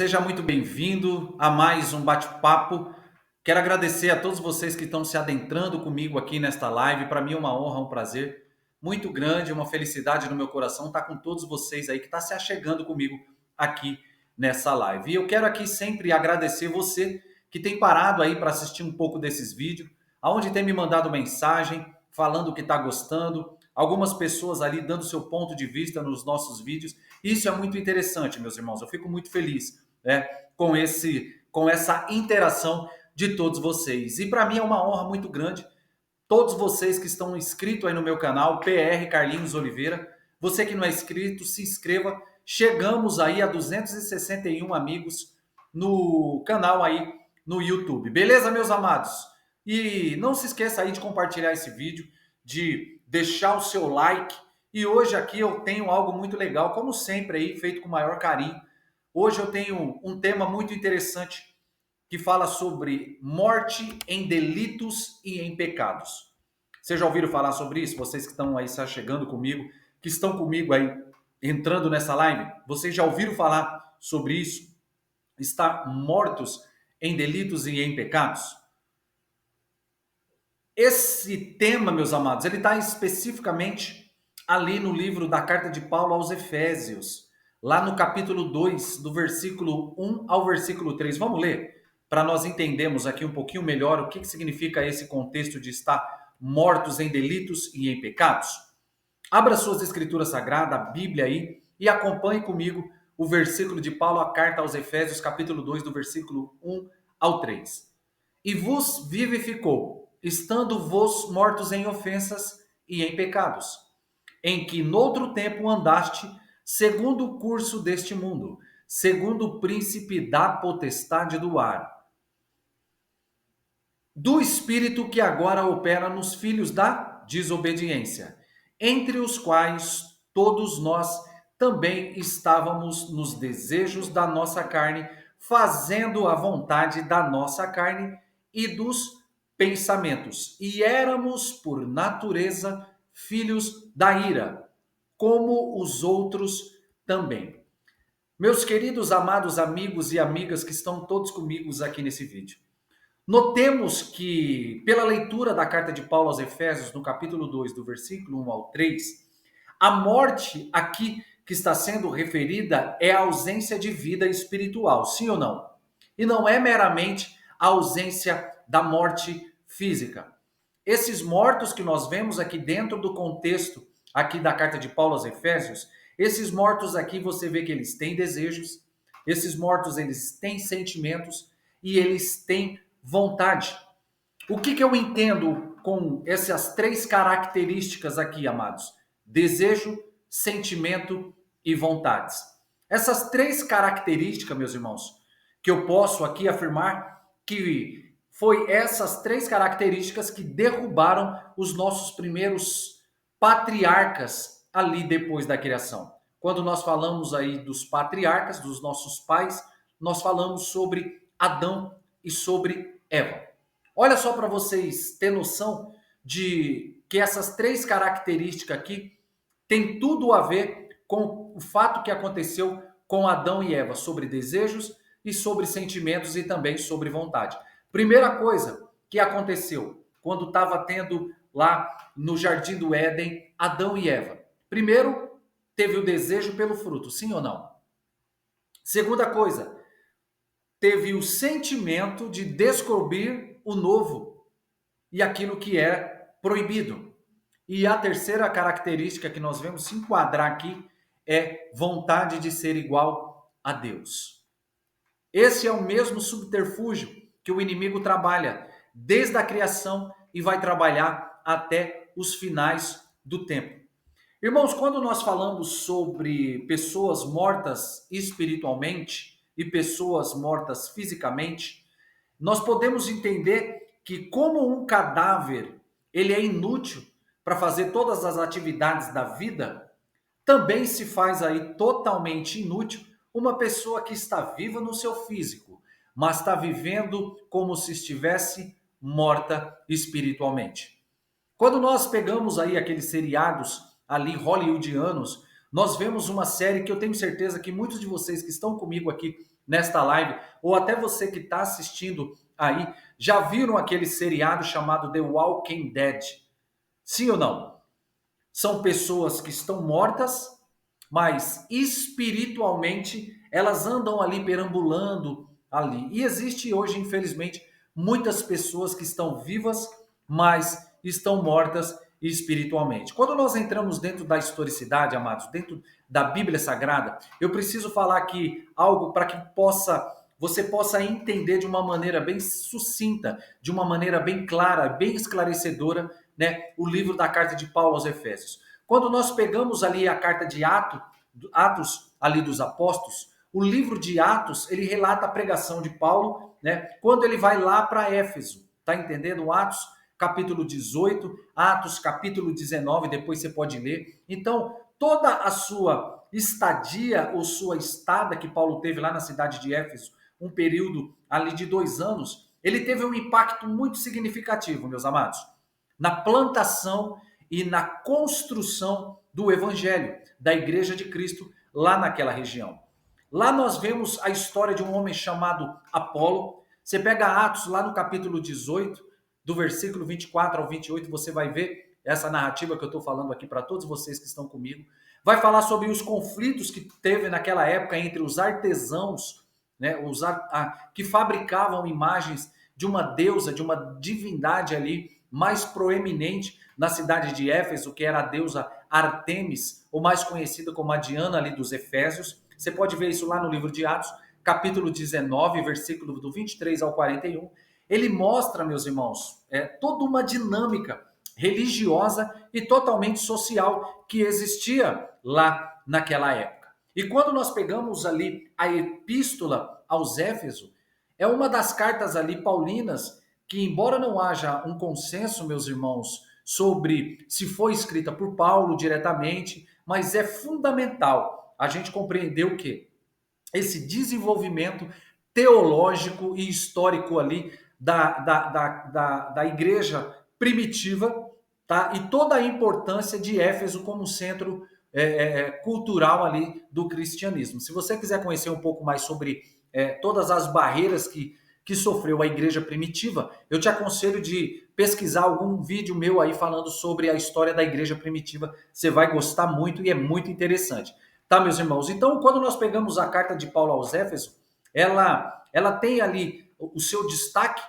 Seja muito bem-vindo a mais um bate-papo. Quero agradecer a todos vocês que estão se adentrando comigo aqui nesta live. Para mim é uma honra, um prazer muito grande, uma felicidade no meu coração estar com todos vocês aí que está se achegando comigo aqui nessa live. E eu quero aqui sempre agradecer você que tem parado aí para assistir um pouco desses vídeos, aonde tem me mandado mensagem falando que está gostando, algumas pessoas ali dando seu ponto de vista nos nossos vídeos. Isso é muito interessante, meus irmãos. Eu fico muito feliz, né, com essa interação de todos vocês. E para mim é uma honra muito grande todos vocês que estão inscritos aí no meu canal, PR Carlinhos Oliveira. Você que não é inscrito, se inscreva. Chegamos aí a 261 amigos no canal aí no YouTube. Beleza, meus amados? E não se esqueça aí de compartilhar esse vídeo, de deixar o seu like. E hoje aqui eu tenho algo muito legal, como sempre aí, feito com o maior carinho. Hoje eu tenho um tema muito interessante que fala sobre morte em delitos e em pecados. Vocês já ouviram falar sobre isso? Vocês que estão aí chegando comigo, que estão comigo aí entrando nessa live, vocês já ouviram falar sobre isso? Estar mortos em delitos e em pecados? Esse tema, meus amados, ele está especificamente ali no livro da carta de Paulo aos Efésios, lá no capítulo 2, do versículo 1 ao versículo 3. Vamos ler? Para nós entendermos aqui um pouquinho melhor o que significa esse contexto de estar mortos em delitos e em pecados. Abra suas escrituras sagradas, a Bíblia aí, e acompanhe comigo o versículo de Paulo, a carta aos Efésios, capítulo 2, do versículo 1 ao 3. E vos vivificou, estando vos mortos em ofensas e em pecados, em que noutro tempo andaste, segundo o curso deste mundo, segundo o príncipe da potestade do ar, do espírito que agora opera nos filhos da desobediência, entre os quais todos nós também estávamos nos desejos da nossa carne, fazendo a vontade da nossa carne e dos pensamentos, e éramos por natureza filhos da ira, como os outros também. Meus queridos amados amigos e amigas que estão todos comigo aqui nesse vídeo, notemos que, pela leitura da carta de Paulo aos Efésios, no capítulo 2, do versículo 1 ao 3, a morte aqui que está sendo referida é a ausência de vida espiritual, sim ou não? E não é meramente a ausência da morte física. Esses mortos que nós vemos aqui dentro do contexto aqui da carta de Paulo aos Efésios, esses mortos aqui você vê que eles têm desejos, esses mortos eles têm sentimentos e eles têm vontade. O que eu entendo com essas três características aqui, amados? Desejo, sentimento e vontades. Essas três características, meus irmãos, que eu posso aqui afirmar que foi essas três características que derrubaram os nossos primeiros patriarcas ali depois da criação. Quando nós falamos aí dos patriarcas, dos nossos pais, nós falamos sobre Adão e sobre Eva. Olha só para vocês terem noção de que essas três características aqui têm tudo a ver com o fato que aconteceu com Adão e Eva, sobre desejos e sobre sentimentos e também sobre vontade. Primeira coisa que aconteceu quando estava tendo lá no Jardim do Éden, Adão e Eva. Primeiro, teve o desejo pelo fruto, sim ou não? Segunda coisa, teve o sentimento de descobrir o novo e aquilo que é proibido. E a terceira característica que nós vemos se enquadrar aqui é vontade de ser igual a Deus. Esse é o mesmo subterfúgio que o inimigo trabalha desde a criação e vai trabalhar até os finais do tempo. Irmãos, quando nós falamos sobre pessoas mortas espiritualmente e pessoas mortas fisicamente, nós podemos entender que como um cadáver, ele é inútil para fazer todas as atividades da vida, também se faz aí totalmente inútil uma pessoa que está viva no seu físico, mas está vivendo como se estivesse morta espiritualmente. Quando nós pegamos aí aqueles seriados ali hollywoodianos, nós vemos uma série que eu tenho certeza que muitos de vocês que estão comigo aqui nesta live, ou até você que está assistindo aí, já viram aquele seriado chamado The Walking Dead? Sim ou não? São pessoas que estão mortas, mas espiritualmente elas andam ali perambulando ali. E existe hoje, infelizmente, muitas pessoas que estão vivas, mas estão mortas espiritualmente. Quando nós entramos dentro da historicidade, amados, dentro da Bíblia Sagrada, eu preciso falar aqui algo para que você possa entender de uma maneira bem sucinta, de uma maneira bem clara, bem esclarecedora, né, o livro da carta de Paulo aos Efésios. Quando nós pegamos ali a carta de Atos ali dos Apóstolos, o livro de Atos, ele relata a pregação de Paulo, né, quando ele vai lá para Éfeso, tá entendendo? Atos capítulo 18, Atos capítulo 19, depois você pode ler. Então, toda a sua estadia ou sua estada que Paulo teve lá na cidade de Éfeso, um período ali de 2 anos, ele teve um impacto muito significativo, meus amados, na plantação e na construção do evangelho, da igreja de Cristo lá naquela região. Lá nós vemos a história de um homem chamado Apolo. Você pega Atos lá no capítulo 18, do versículo 24 ao 28, você vai ver essa narrativa que eu estou falando aqui para todos vocês que estão comigo. Vai falar sobre os conflitos que teve naquela época entre os artesãos, né, que fabricavam imagens de uma deusa, de uma divindade ali mais proeminente na cidade de Éfeso, que era a deusa Artemis, ou mais conhecida como a Diana ali dos Efésios. Você pode ver isso lá no livro de Atos, capítulo 19, versículo do 23 ao 41. Ele mostra, meus irmãos, toda uma dinâmica religiosa e totalmente social que existia lá naquela época. E quando nós pegamos ali a epístola aos Éfesos, é uma das cartas ali paulinas que, embora não haja um consenso, meus irmãos, sobre se foi escrita por Paulo diretamente, mas é fundamental a gente compreender o quê? Esse desenvolvimento teológico e histórico ali da igreja primitiva, tá? E toda a importância de Éfeso como centro cultural ali do cristianismo. Se você quiser conhecer um pouco mais sobre todas as barreiras que sofreu a igreja primitiva, eu te aconselho de pesquisar algum vídeo meu aí falando sobre a história da igreja primitiva. Você vai gostar muito e é muito interessante. Tá, meus irmãos? Então, quando nós pegamos a carta de Paulo aos Éfesos, ela tem ali o seu destaque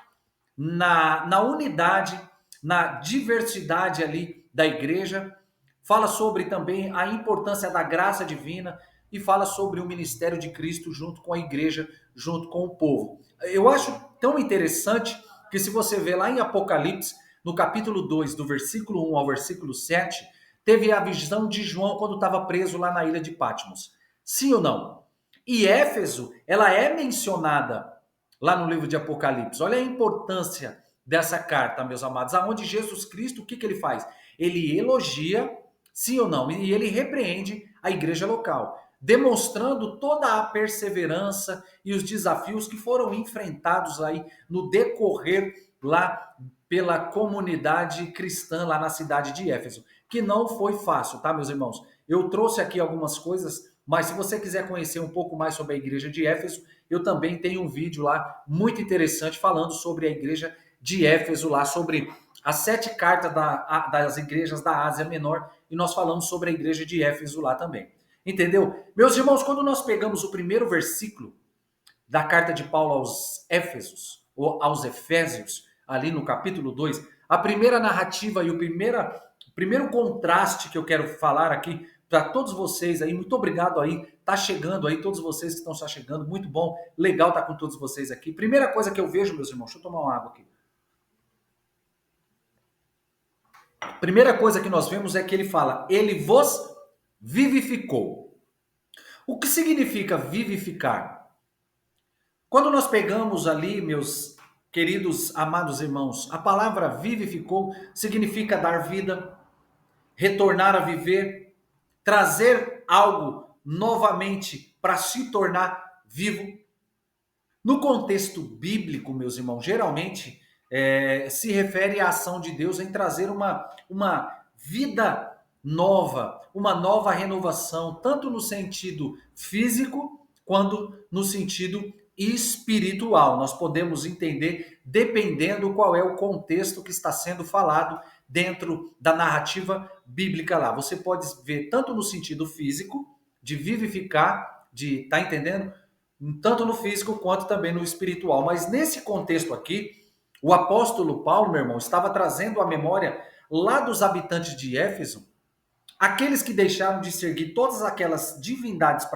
na unidade, na diversidade ali da igreja, fala sobre também a importância da graça divina e fala sobre o ministério de Cristo junto com a igreja, junto com o povo. Eu acho tão interessante que se você vê lá em Apocalipse, no capítulo 2, do versículo 1 ao versículo 7, teve a visão de João quando estava preso lá na ilha de Patmos. Sim ou não? E Éfeso, ela é mencionada lá no livro de Apocalipse. Olha a importância dessa carta, meus amados, aonde Jesus Cristo, o que ele faz? Ele elogia, sim ou não, e ele repreende a igreja local, demonstrando toda a perseverança e os desafios que foram enfrentados aí no decorrer lá pela comunidade cristã lá na cidade de Éfeso, que não foi fácil, tá, meus irmãos? Eu trouxe aqui algumas coisas, mas se você quiser conhecer um pouco mais sobre a igreja de Éfeso, eu também tenho um vídeo lá muito interessante falando sobre a igreja de Éfeso, lá sobre as 7 cartas das igrejas da Ásia Menor, e nós falamos sobre a igreja de Éfeso lá também. Entendeu? Meus irmãos, quando nós pegamos o primeiro versículo da carta de Paulo aos Éfesos, ou aos Efésios, ali no capítulo 2, a primeira narrativa e o primeiro contraste que eu quero falar aqui para todos vocês aí, muito obrigado aí, tá chegando aí, todos vocês que estão só chegando, muito bom, legal estar com todos vocês aqui. Primeira coisa que eu vejo, meus irmãos, deixa eu tomar uma água aqui. Primeira coisa que nós vemos é que ele fala, ele vos vivificou. O que significa vivificar? Quando nós pegamos ali, meus queridos amados irmãos, a palavra vivificou significa dar vida, retornar a viver, trazer algo novamente para se tornar vivo. No contexto bíblico, meus irmãos, geralmente se refere à ação de Deus em trazer uma vida nova, uma nova renovação, tanto no sentido físico quando no sentido espiritual. Nós podemos entender dependendo qual é o contexto que está sendo falado dentro da narrativa bíblica lá. Você pode ver tanto no sentido físico, de vivificar, de, tá entendendo? Tanto no físico quanto também no espiritual. Mas nesse contexto aqui, o apóstolo Paulo, meu irmão, estava trazendo à memória lá dos habitantes de Éfeso, aqueles que deixaram de seguir todas aquelas divindades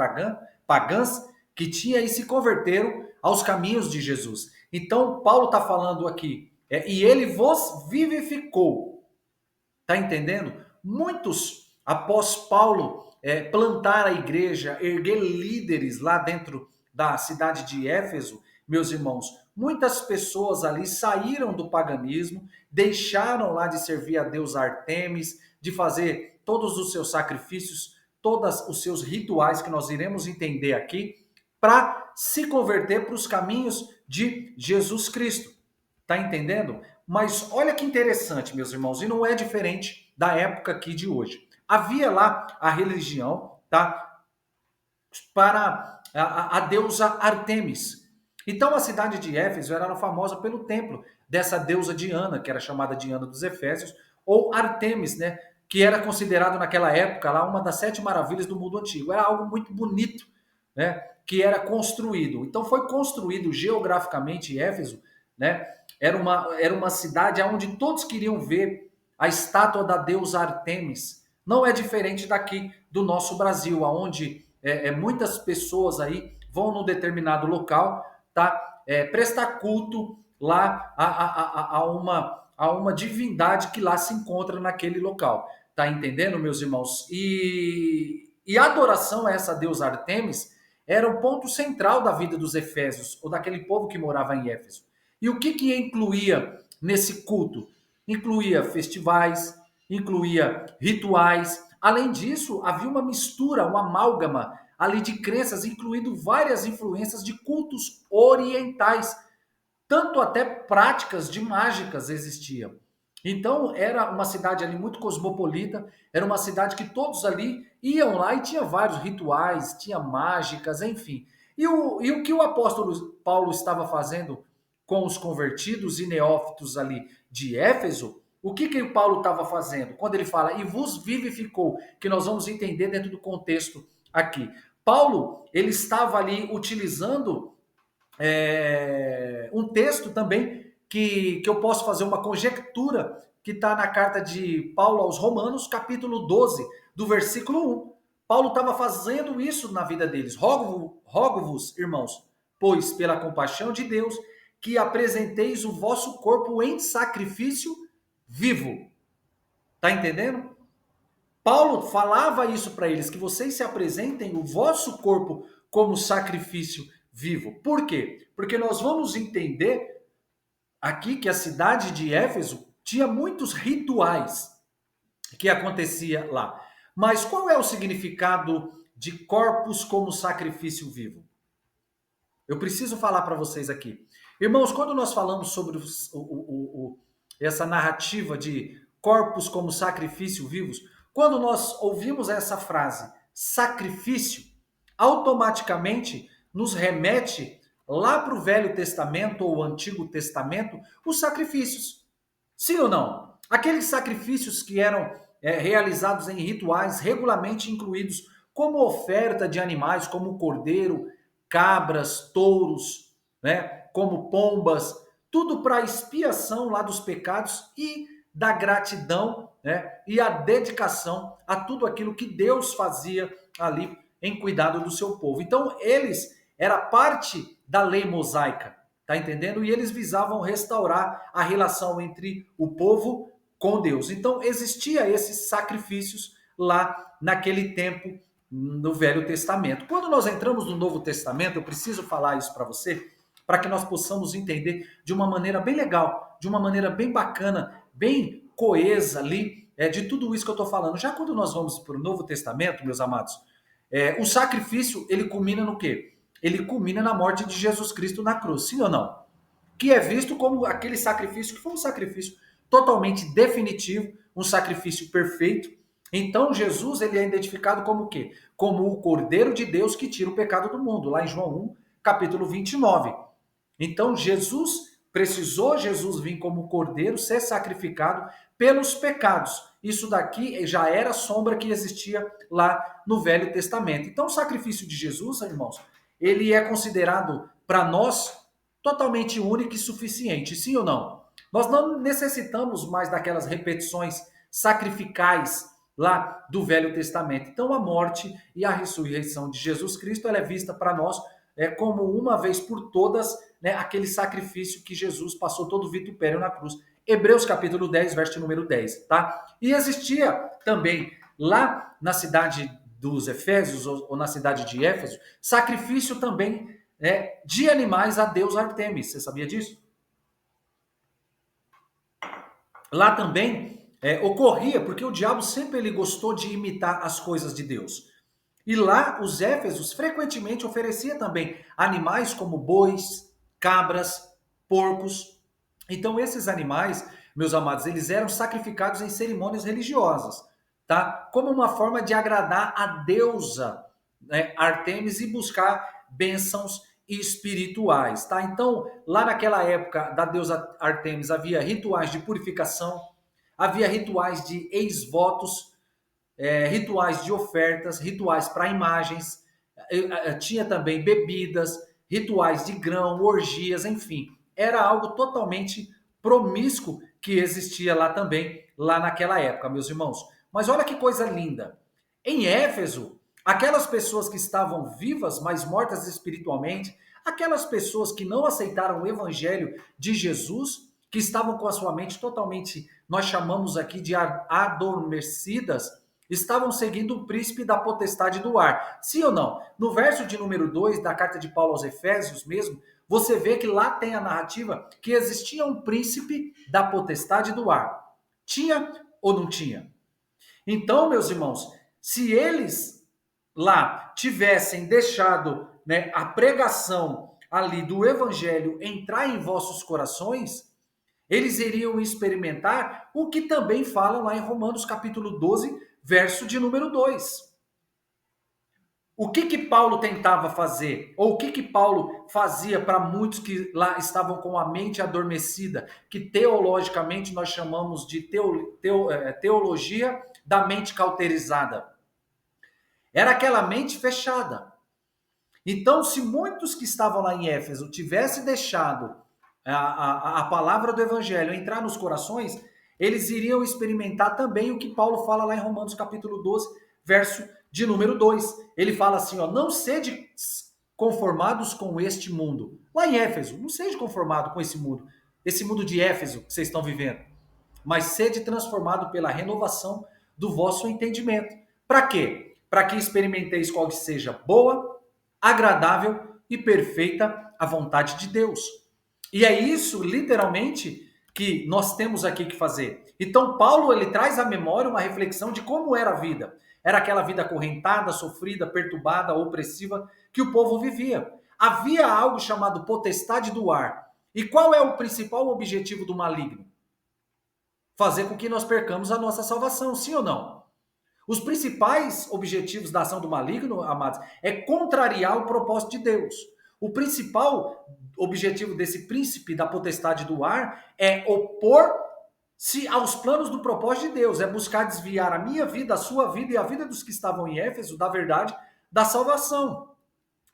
pagãs que tinha e se converteram aos caminhos de Jesus. Então, Paulo está falando aqui, e ele vos vivificou. Está entendendo? Muitos, após Paulo plantar a igreja, erguer líderes lá dentro da cidade de Éfeso, meus irmãos, muitas pessoas ali saíram do paganismo, deixaram lá de servir a Deus Artemis, de fazer todos os seus sacrifícios, todos os seus rituais que nós iremos entender aqui, para se converter para os caminhos de Jesus Cristo. Tá entendendo? Mas olha que interessante, meus irmãos, e não é diferente da época aqui de hoje. Havia lá a religião, tá? Para a deusa Artemis. Então a cidade de Éfeso era famosa pelo templo dessa deusa Diana, que era chamada Diana dos Efésios, ou Artemis, né? Que era considerado naquela época lá uma das 7 maravilhas do mundo antigo. Era algo muito bonito, né? Que era construído. Então foi construído geograficamente Éfeso, né? Era uma cidade onde todos queriam ver a estátua da deusa Artemis. Não é diferente daqui do nosso Brasil, onde muitas pessoas aí vão num determinado local, tá? Prestar culto lá a uma divindade que lá se encontra naquele local. Tá entendendo, meus irmãos? E a adoração a essa deusa Artemis era o ponto central da vida dos efésios, ou daquele povo que morava em Éfeso. E o que incluía nesse culto? Incluía festivais, incluía rituais. Além disso, havia uma mistura, uma amálgama ali de crenças, incluindo várias influências de cultos orientais. Tanto até práticas de mágicas existiam. Então, era uma cidade ali muito cosmopolita, era uma cidade que todos ali iam lá e tinha vários rituais, tinha mágicas, enfim. E o que o apóstolo Paulo estava fazendo com os convertidos e neófitos ali de Éfeso, o que o Paulo estava fazendo? Quando ele fala, e vos vivificou, que nós vamos entender dentro do contexto aqui. Paulo, ele estava ali utilizando um texto também que eu posso fazer uma conjectura que está na carta de Paulo aos Romanos, capítulo 12, do versículo 1. Paulo estava fazendo isso na vida deles. Rogo-vos, irmãos, pois pela compaixão de Deus, que apresenteis o vosso corpo em sacrifício vivo. Tá entendendo? Paulo falava isso para eles, que vocês se apresentem o vosso corpo como sacrifício vivo. Por quê? Porque nós vamos entender aqui que a cidade de Éfeso tinha muitos rituais que acontecia lá. Mas qual é o significado de corpos como sacrifício vivo? Eu preciso falar para vocês aqui. Irmãos, quando nós falamos sobre essa narrativa de corpos como sacrifício vivos, quando nós ouvimos essa frase, sacrifício, automaticamente nos remete lá para o Velho Testamento ou Antigo Testamento, os sacrifícios. Sim ou não? Aqueles sacrifícios que eram realizados em rituais regularmente incluídos como oferta de animais, como cordeiro, cabras, touros, né, como pombas, tudo para expiação lá dos pecados e da gratidão, né, e a dedicação a tudo aquilo que Deus fazia ali em cuidado do seu povo. Então, eles era parte da lei mosaica, tá entendendo? E eles visavam restaurar a relação entre o povo com Deus. Então, existia esses sacrifícios lá naquele tempo no Velho Testamento. Quando nós entramos no Novo Testamento, eu preciso falar isso para você, para que nós possamos entender de uma maneira bem legal, de uma maneira bem bacana, bem coesa ali, de tudo isso que eu estou falando. Já quando nós vamos para o Novo Testamento, meus amados, o sacrifício, ele culmina no quê? Ele culmina na morte de Jesus Cristo na cruz, sim ou não? Que é visto como aquele sacrifício que foi um sacrifício totalmente definitivo, um sacrifício perfeito, Então Jesus ele é identificado como o quê? Como o Cordeiro de Deus que tira o pecado do mundo, lá em João 1, capítulo 29. Então Jesus vir como cordeiro, ser sacrificado pelos pecados. Isso daqui já era sombra que existia lá no Velho Testamento. Então o sacrifício de Jesus, irmãos, ele é considerado para nós totalmente único e suficiente, sim ou não? Nós não necessitamos mais daquelas repetições sacrificais lá do Velho Testamento. Então a morte e a ressurreição de Jesus Cristo ela é vista para nós como uma vez por todas, né, aquele sacrifício que Jesus passou todo o vitupério na cruz. Hebreus capítulo 10, verso número 10, tá? E existia também lá na cidade dos Efésios, ou na cidade de Éfeso, sacrifício também de animais a Deus Artemis. Você sabia disso? Lá também ocorria, porque o diabo sempre ele gostou de imitar as coisas de Deus. E lá os Éfesos frequentemente oferecia também animais como bois, cabras, porcos. Então esses animais, meus amados, eles eram sacrificados em cerimônias religiosas, tá? Como uma forma de agradar a deusa, né, Artemis e buscar bênçãos espirituais, tá? Então, lá naquela época da deusa Artemis havia rituais de purificação, havia rituais de ex-votos, rituais de ofertas, rituais para imagens, tinha também bebidas, rituais de grão, orgias, enfim. Era algo totalmente promíscuo que existia lá também, lá naquela época, meus irmãos. Mas olha que coisa linda. Em Éfeso, aquelas pessoas que estavam vivas, mas mortas espiritualmente, aquelas pessoas que não aceitaram o evangelho de Jesus, que estavam com a sua mente totalmente, nós chamamos aqui de adormecidas, estavam seguindo o príncipe da potestade do ar. Sim ou não? No verso de número 2 da carta de Paulo aos Efésios mesmo, você vê que lá tem a narrativa que existia um príncipe da potestade do ar. Tinha ou não tinha? Então, meus irmãos, se eles lá tivessem deixado, né, a pregação ali do evangelho entrar em vossos corações, eles iriam experimentar o que também falam lá em Romanos capítulo 12, verso de número 2. O que que Paulo tentava fazer? Ou o que que Paulo fazia para muitos que lá estavam com a mente adormecida, que teologicamente nós chamamos de teologia da mente cauterizada? Era aquela mente fechada. Então, se muitos que estavam lá em Éfeso tivessem deixado a palavra do evangelho entrar nos corações, eles iriam experimentar também o que Paulo fala lá em Romanos capítulo 12, verso de número 2. Ele fala assim, ó, não sede conformados com este mundo. Lá em Éfeso, não seja conformado com esse mundo de Éfeso que vocês estão vivendo, mas sede transformado pela renovação do vosso entendimento. Para quê? Para que experimenteis qual que seja boa, agradável e perfeita a vontade de Deus. E é isso, literalmente, que nós temos aqui que fazer. Então, Paulo ele traz à memória uma reflexão de como era a vida. Era aquela vida acorrentada, sofrida, perturbada, opressiva que o povo vivia. Havia algo chamado potestade do ar. E qual é o principal objetivo do maligno? Fazer com que nós percamos a nossa salvação, sim ou não? Os principais objetivos da ação do maligno, amados, é contrariar o propósito de Deus. O principal objetivo desse príncipe da potestade do ar é opor-se aos planos do propósito de Deus, é buscar desviar a minha vida, a sua vida e a vida dos que estavam em Éfeso da verdade da salvação.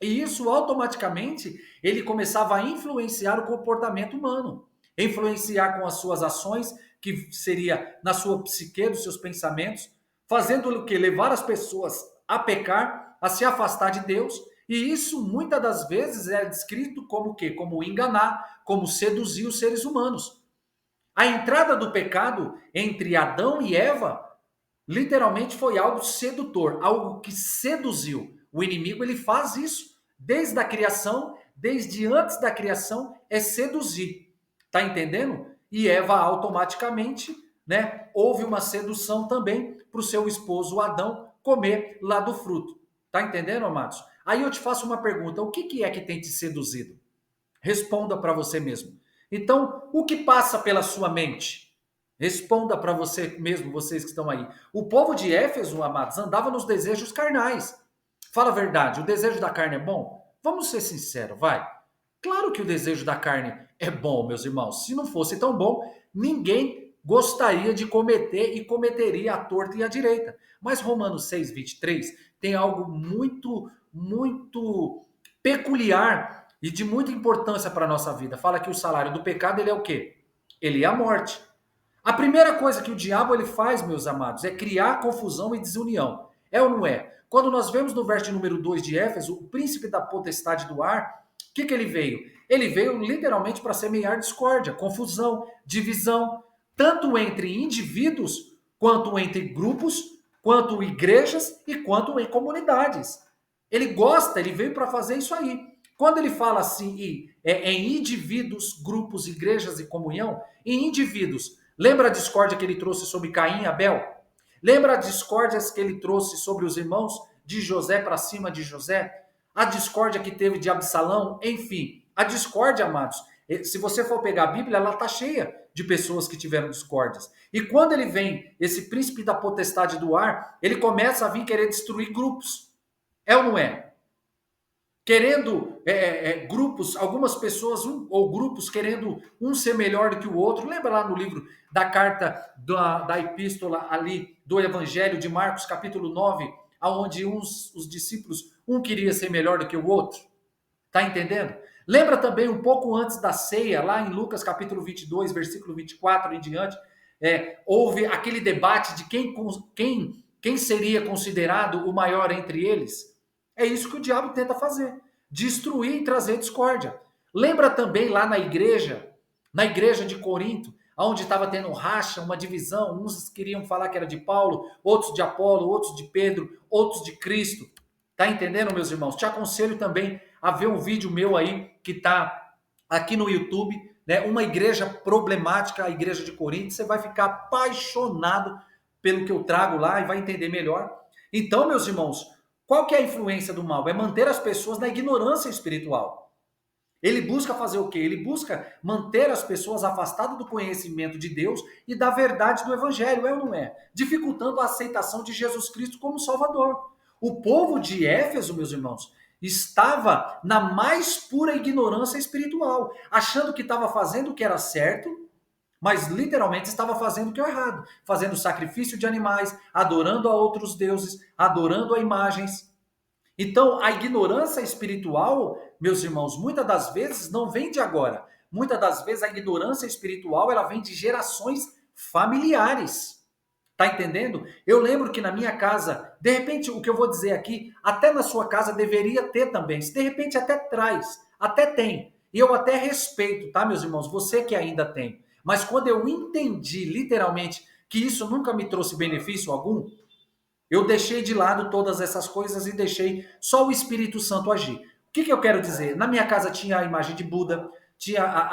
E isso automaticamente ele começava a influenciar o comportamento humano, influenciar com as suas ações, que seria na sua psique, dos seus pensamentos, fazendo o que? Levar as pessoas a pecar, a se afastar de Deus. E isso muitas das vezes é descrito como o quê? Como enganar, como seduzir os seres humanos. A entrada do pecado entre Adão e Eva literalmente foi algo sedutor, algo que seduziu. O inimigo ele faz isso desde a criação, desde antes da criação, é seduzir. Tá entendendo? E Eva automaticamente, né, houve uma sedução também para o seu esposo Adão comer lá do fruto. Tá entendendo, amados? Aí eu te faço uma pergunta: o que é que tem te seduzido? Responda para você mesmo. Então, o que passa pela sua mente? Responda para você mesmo, vocês que estão aí. O povo de Éfeso, amados, andava nos desejos carnais. Fala a verdade, o desejo da carne é bom? Vamos ser sinceros, vai. Claro que o desejo da carne é bom, meus irmãos. Se não fosse tão bom, ninguém gostaria de cometer e cometeria a torta e a direita. Mas Romanos 6:23 tem algo muito peculiar e de muita importância para a nossa vida. Fala que o salário do pecado ele é o quê? Ele é a morte. A primeira coisa que o diabo ele faz, meus amados, é criar confusão e desunião. É ou não é? Quando nós vemos no verso de número 2 de Éfeso, o príncipe da potestade do ar, o que ele veio? Ele veio literalmente para semear discórdia, confusão, divisão, tanto entre indivíduos, quanto entre grupos, quanto igrejas e quanto em comunidades. Ele gosta, ele veio para fazer isso aí. Quando ele fala assim em indivíduos, grupos, igrejas e comunhão, em indivíduos, lembra a discórdia que ele trouxe sobre Caim e Abel? Lembra as discórdias que ele trouxe sobre os irmãos de José para cima de José? A discórdia que teve de Absalão? Enfim, a discórdia, amados, se você for pegar a Bíblia, ela está cheia de pessoas que tiveram discórdias. E quando ele vem, esse príncipe da potestade do ar, ele começa a vir querer destruir grupos. É ou não é? Querendo grupos, algumas pessoas ou grupos querendo um ser melhor do que o outro. Lembra lá no livro da carta da epístola ali do Evangelho de Marcos, capítulo 9, aonde os discípulos, um queria ser melhor do que o outro? Tá entendendo? Lembra também um pouco antes da ceia, lá em Lucas capítulo 22, versículo 24 em diante, houve aquele debate de quem seria considerado o maior entre eles. É isso que o diabo tenta fazer, destruir e trazer discórdia. Lembra também lá na igreja de Corinto, onde estava tendo um racha, uma divisão, uns queriam falar que era de Paulo, outros de Apolo, outros de Pedro, outros de Cristo. Tá entendendo, meus irmãos? Te aconselho também a ver um vídeo meu aí que tá aqui no YouTube, né? Uma igreja problemática, a igreja de Corinto. Você vai ficar apaixonado pelo que eu trago lá e vai entender melhor. Então, meus irmãos, qual que é a influência do mal? É manter as pessoas na ignorância espiritual. Ele busca fazer o quê? Ele busca manter as pessoas afastadas do conhecimento de Deus e da verdade do Evangelho, é ou não é? Dificultando a aceitação de Jesus Cristo como Salvador. O povo de Éfeso, meus irmãos, estava na mais pura ignorância espiritual, achando que estava fazendo o que era certo, mas literalmente estava fazendo o que é errado, fazendo sacrifício de animais, adorando a outros deuses, adorando a imagens. Então, a ignorância espiritual, meus irmãos, muitas das vezes não vem de agora. Muitas das vezes a ignorância espiritual, ela vem de gerações familiares. Tá entendendo? Eu lembro que na minha casa, de repente, o que eu vou dizer aqui, até na sua casa deveria ter também. Se de repente até traz, até tem. E eu até respeito, tá, meus irmãos? Você que ainda tem. Mas quando eu entendi literalmente que isso nunca me trouxe benefício algum, eu deixei de lado todas essas coisas e deixei só o Espírito Santo agir. O que eu quero dizer? Na minha casa tinha a imagem de Buda, tinha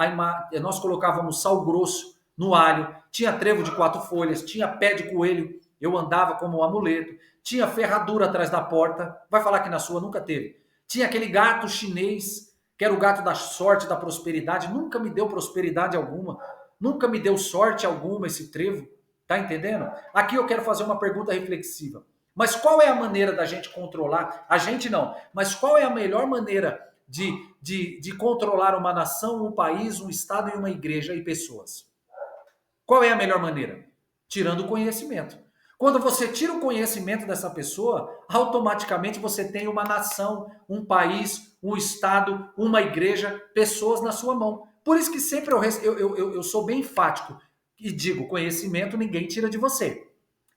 nós colocávamos sal grosso no alho, tinha trevo de 4 folhas, tinha pé de coelho, eu andava como um amuleto, tinha ferradura atrás da porta, vai falar que na sua nunca teve. Tinha aquele gato chinês, que era o gato da sorte, da prosperidade, nunca me deu prosperidade alguma, nunca me deu sorte alguma esse trevo. Tá entendendo? Aqui eu quero fazer uma pergunta reflexiva. Mas qual é a maneira da gente controlar? A gente não, mas qual é a melhor maneira de controlar uma nação, um país, um estado e uma igreja e pessoas? Qual é a melhor maneira? Tirando o conhecimento. Quando você tira o conhecimento dessa pessoa, automaticamente você tem uma nação, um país, um estado, uma igreja, pessoas na sua mão. Por isso que sempre eu sou bem enfático e digo: conhecimento ninguém tira de você.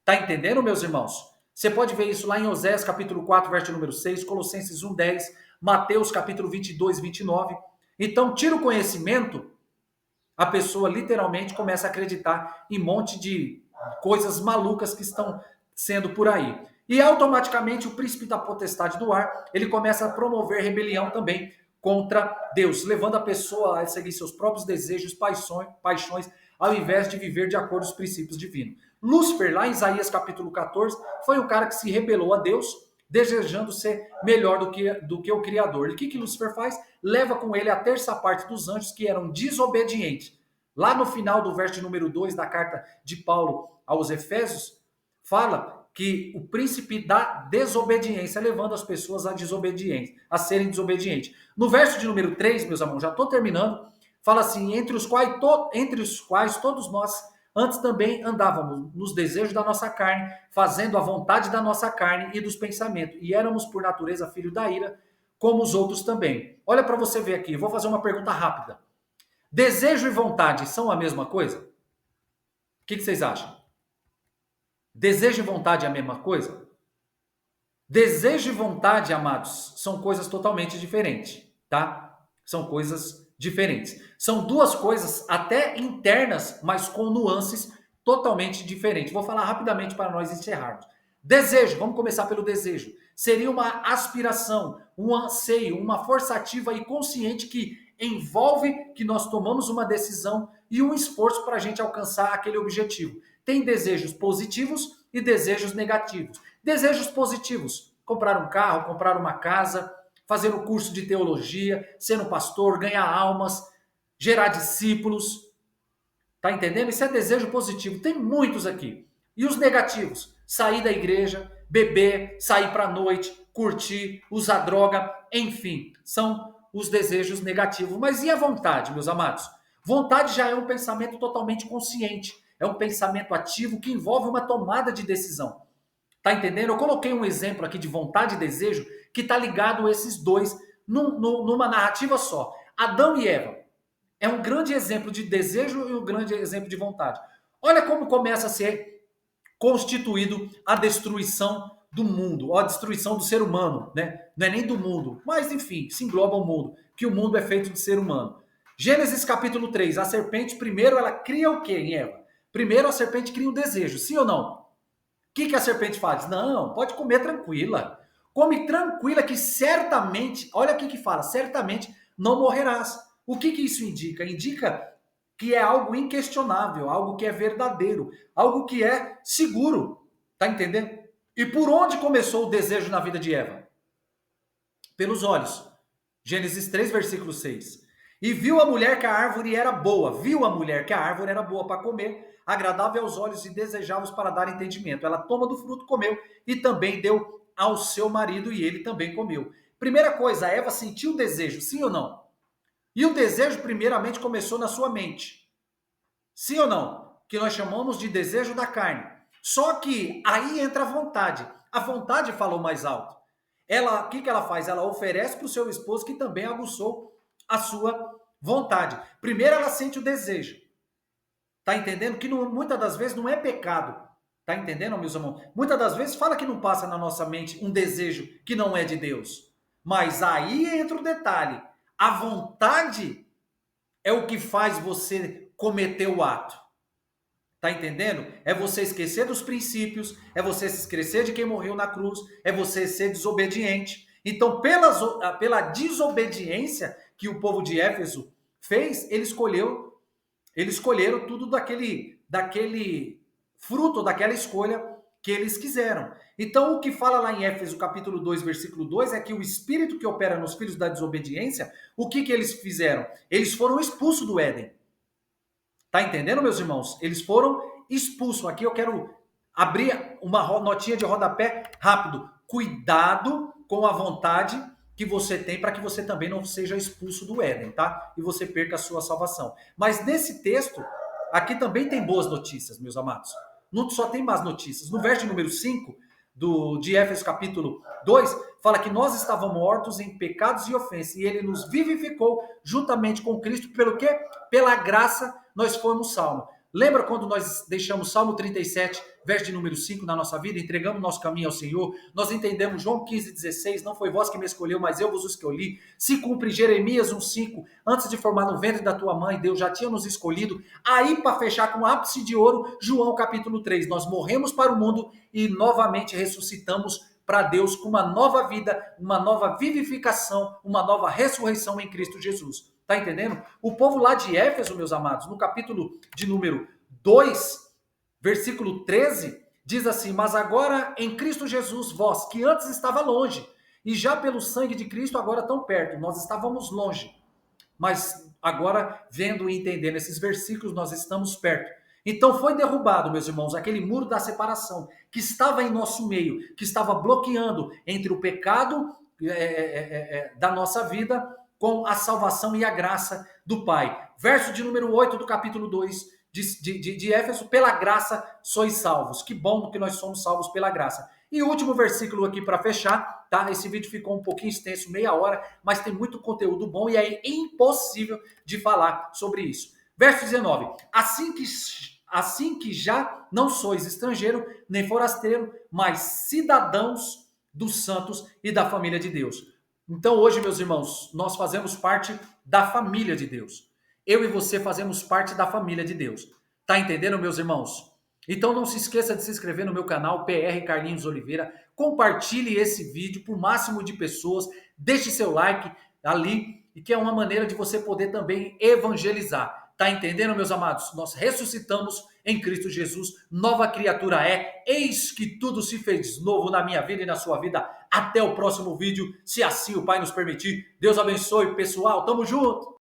Tá entendendo, meus irmãos? Você pode ver isso lá em Oséias capítulo 4, verso número 6, Colossenses 1:10, Mateus capítulo 22, 29. Então, tira o conhecimento, a pessoa literalmente começa a acreditar em um monte de coisas malucas que estão sendo por aí. E automaticamente o príncipe da potestade do ar, ele começa a promover rebelião também contra Deus, levando a pessoa a seguir seus próprios desejos, paixões, ao invés de viver de acordo com os princípios divinos. Lúcifer, lá em Isaías capítulo 14, foi um cara que se rebelou a Deus, desejando ser melhor do que o Criador. E o que Lúcifer faz? Leva com ele a terça parte dos anjos que eram desobedientes. Lá no final do verso de número 2 da carta de Paulo aos Efésios, fala que o príncipe da desobediência, levando as pessoas à desobediência, a serem desobedientes. No verso de número 3, meus irmãos, já estou terminando, fala assim, entre os quais todos nós antes também andávamos nos desejos da nossa carne, fazendo a vontade da nossa carne e dos pensamentos, e éramos por natureza filho da ira, como os outros também. Olha para você ver aqui, eu vou fazer uma pergunta rápida. Desejo e vontade são a mesma coisa? O que vocês acham? Desejo e vontade é a mesma coisa? Desejo e vontade, amados, são coisas totalmente diferentes, tá? São coisas diferentes. São duas coisas até internas, mas com nuances totalmente diferentes. Vou falar rapidamente para nós encerrarmos. Desejo, vamos começar pelo desejo. Seria uma aspiração, um anseio, uma força ativa e consciente que envolve que nós tomamos uma decisão e um esforço para a gente alcançar aquele objetivo. Tem desejos positivos e desejos negativos. Desejos positivos, comprar um carro, comprar uma casa, fazer um curso de teologia, ser um pastor, ganhar almas, gerar discípulos. Tá entendendo? Isso é desejo positivo. Tem muitos aqui. E os negativos? Sair da igreja, beber, sair para a noite, curtir, usar droga, enfim, são os desejos negativos. Mas e a vontade, meus amados? Vontade já é um pensamento totalmente consciente. É um pensamento ativo que envolve uma tomada de decisão. Tá entendendo? Eu coloquei um exemplo aqui de vontade e desejo que está ligado a esses dois numa narrativa só. Adão e Eva é um grande exemplo de desejo e um grande exemplo de vontade. Olha como começa a ser constituído a destruição do mundo, ou a destruição do ser humano, né? Não é nem do mundo, mas enfim, se engloba o mundo, que o mundo é feito de ser humano. Gênesis capítulo 3, a serpente primeiro ela cria o quê em Eva? Primeiro a serpente cria um desejo, sim ou não? O que a serpente faz? Não, pode comer tranquila. Come tranquila que certamente, olha aqui que fala, certamente não morrerás. O que isso indica? Indica que é algo inquestionável, algo que é verdadeiro, algo que é seguro. Tá entendendo? E por onde começou o desejo na vida de Eva? Pelos olhos. Gênesis 3, versículo 6. E viu a mulher que a árvore era boa. Viu a mulher que a árvore era boa para comer, agradável aos olhos e desejáveis para dar entendimento. Ela toma do fruto, comeu e também deu ao seu marido e ele também comeu. Primeira coisa, Eva sentiu o desejo, sim ou não? E o desejo primeiramente começou na sua mente. Sim ou não? Que nós chamamos de desejo da carne. Só que aí entra a vontade. A vontade falou mais alto. O que ela faz? Ela oferece para o seu esposo que também aguçou a sua vontade. Primeiro ela sente o desejo. Tá entendendo? Que muitas das vezes não é pecado. Tá entendendo, meus irmãos? Muitas das vezes fala que não passa na nossa mente um desejo que não é de Deus. Mas aí entra o detalhe. A vontade é o que faz você cometer o ato. Tá entendendo? É você esquecer dos princípios, é você se esquecer de quem morreu na cruz, é você ser desobediente. Então, pela desobediência que o povo de Éfeso fez, eles escolheram tudo daquele fruto, daquela escolha que eles quiseram. Então, o que fala lá em Éfeso, capítulo 2, versículo 2, é que o espírito que opera nos filhos da desobediência, o que eles fizeram? Eles foram expulsos do Éden. Tá entendendo, meus irmãos? Eles foram expulsos. Aqui eu quero abrir uma notinha de rodapé rápido. Cuidado com a vontade que você tem para que você também não seja expulso do Éden, tá? E você perca a sua salvação. Mas nesse texto, aqui também tem boas notícias, meus amados. Não só tem más notícias. No verso número 5 de Éfeso capítulo 2, fala que nós estávamos mortos em pecados e ofensas, e ele nos vivificou juntamente com Cristo, pelo quê? Pela graça nós fomos salvos. Lembra quando nós deixamos Salmo 37, verso de número 5 na nossa vida, entregamos nosso caminho ao Senhor, nós entendemos João 15,16, não foi vós que me escolheu, mas eu vos escolhi. Se cumpre Jeremias 1,5, antes de formar no ventre da tua mãe, Deus já tinha nos escolhido. Aí, para fechar com ápice de ouro, João capítulo 3, nós morremos para o mundo e novamente ressuscitamos para Deus com uma nova vida, uma nova vivificação, uma nova ressurreição em Cristo Jesus. Tá entendendo? O povo lá de Éfeso, meus amados, no capítulo de número 2, versículo 13, diz assim: mas agora em Cristo Jesus, vós que antes estava longe, e já pelo sangue de Cristo agora tão perto. Nós estávamos longe. mas agora, vendo e entendendo esses versículos, nós estamos perto. Então foi derrubado, meus irmãos, aquele muro da separação que estava em nosso meio, que estava bloqueando entre o pecado da nossa vida com a salvação e a graça do Pai. Verso de número 8 do capítulo 2 de Éfeso: pela graça sois salvos. Que bom que nós somos salvos pela graça. E o último versículo aqui para fechar, tá? Esse vídeo ficou um pouquinho extenso, meia hora, mas tem muito conteúdo bom e é impossível de falar sobre isso. Verso 19: assim que já não sois estrangeiro nem forasteiro, mas cidadãos dos santos e da família de Deus. Então hoje, meus irmãos, nós fazemos parte da família de Deus. Eu e você fazemos parte da família de Deus. Tá entendendo, meus irmãos? Então não se esqueça de se inscrever no meu canal PR Carlinhos Oliveira. Compartilhe esse vídeo para o máximo de pessoas. Deixe seu like ali, e que é uma maneira de você poder também evangelizar. Tá entendendo, meus amados? Nós ressuscitamos em Cristo Jesus. Nova criatura é. Eis que tudo se fez novo na minha vida e na sua vida. Até o próximo vídeo, se assim o Pai nos permitir. Deus abençoe, pessoal. Tamo junto!